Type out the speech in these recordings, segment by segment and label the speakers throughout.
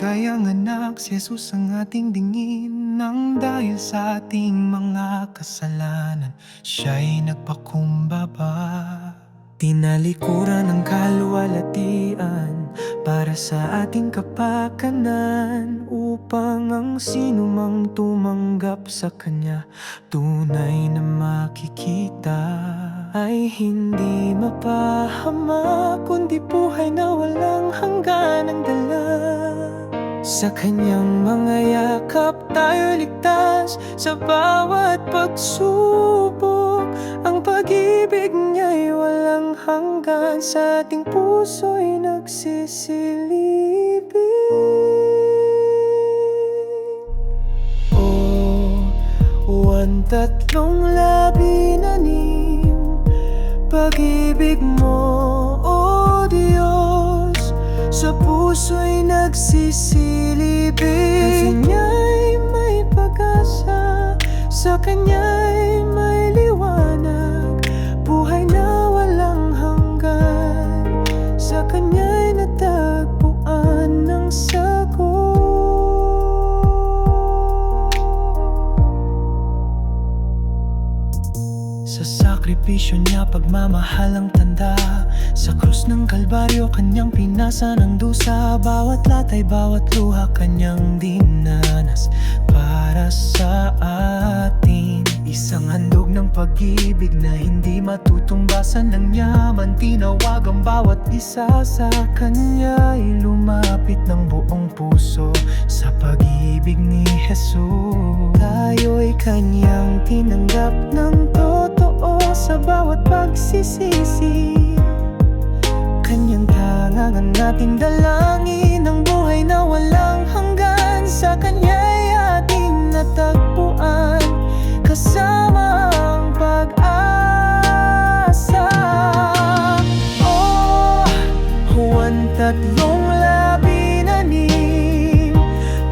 Speaker 1: Ligayang anak, si Jesus ang ating dingin. Nang dahil sa ating mga kasalanan, siya'y nagpakumbaba. Tinalikuran ng kaluwalhatian para sa ating kapakanan, upang ang sinumang tumanggap sa Kanya tunay na makikita ay hindi mapahamak, kundi buhay na walang hangganang dala. Sa Kanyang mga yakap tayo ligtas sa bawat pagsubok. Ang pag-ibig niya'y walang hanggan, sa ating puso'y nagsisilibing. Juan 3:16, pag-ibig mo, O Diyos, sa puso'y nagsisilibing. Sa Kanya'y may pag-asa, sa Kanya'y may liwanag, buhay na walang hanggan, sa Kanya'y natagpuan ng sagot. Sa sakripisyo niya, pagmamahal ang tanda. Sa krus ng Kalbaryo, Kanyang pinasa ng dusa. Bawat latay, bawat luha, Kanyang dinanas para sa atin. Isang handog ng pag-ibig na hindi matutumbasan ng yaman. Tinawag ang bawat isa sa Kanya'y lumapit ng buong puso. Sa pag-ibig ni Jesus, tayo'y Kanyang tinanggap ng totoo. Sa bawat pagsisisi, Kanyang tangangan nating dalangin, ang buhay na walang hanggan. Sa Kanya'y ating natagpuan, kasama ang pag-asa. Juan 3:16,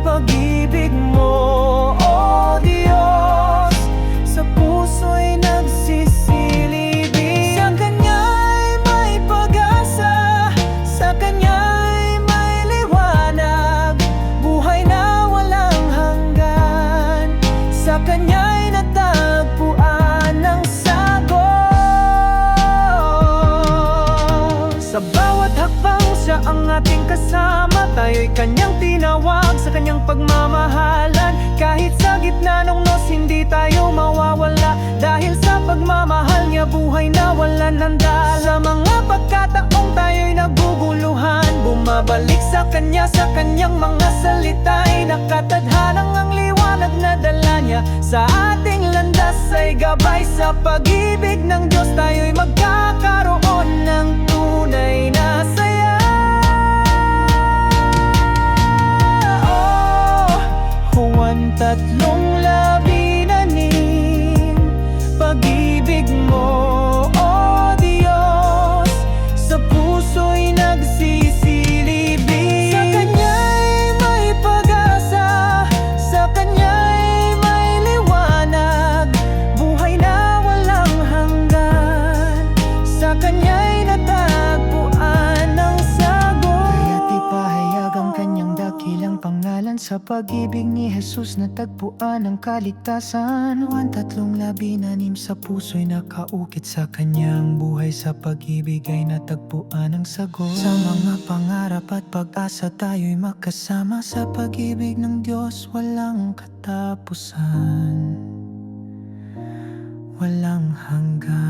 Speaker 1: pag-ibig mo, O Diyos, sa puso'y nagsisilibing. Sa Kanya'y may pag-asa, sa Kanya'y may liwanag, buhay na walang hanggan, sa Kanya'y natagpuan ng sagot. Sa bawat hakbang siya ang ating kasama, tayo'y Kanyang tinawag sa Kanyang pagmamahalan. Kahit sa gitna ng nos, hindi tayo mawawala, dahil sa pagmamahal niya, buhay na walang handa. Sa mga pagkataong tayo'y naguguluhan, bumabalik sa Kanya, sa Kanyang mga salita'y nakatadhanang ang liwanag na dala niya. Sa ating landas ay gabay, sa pag-ibig ng Diyos tayo'y magkakaroon ng tunay na saya. Juan 3:16, pag-ibig mo, O Diyos, sa puso'y nagsisilibing. Sa Kanya'y may pag-asa, sa Kanya'y may liwanag, buhay na walang hanggan, sa Kanya'y natagpuan ng sagot. Kaya't ipahayag ang Kanyang dakilang pangalan, sa pag-ibig ni Jesus natagpuan ang kaligtasan. Juan 3:16, sa puso'y nakaukit, sa Kanyang buhay, sa pag-ibig ay natagpuan ang sagot. Sa mga pangarap at pag-asa tayo'y magkasama, sa pag-ibig ng Diyos walang katapusan, walang hanggan.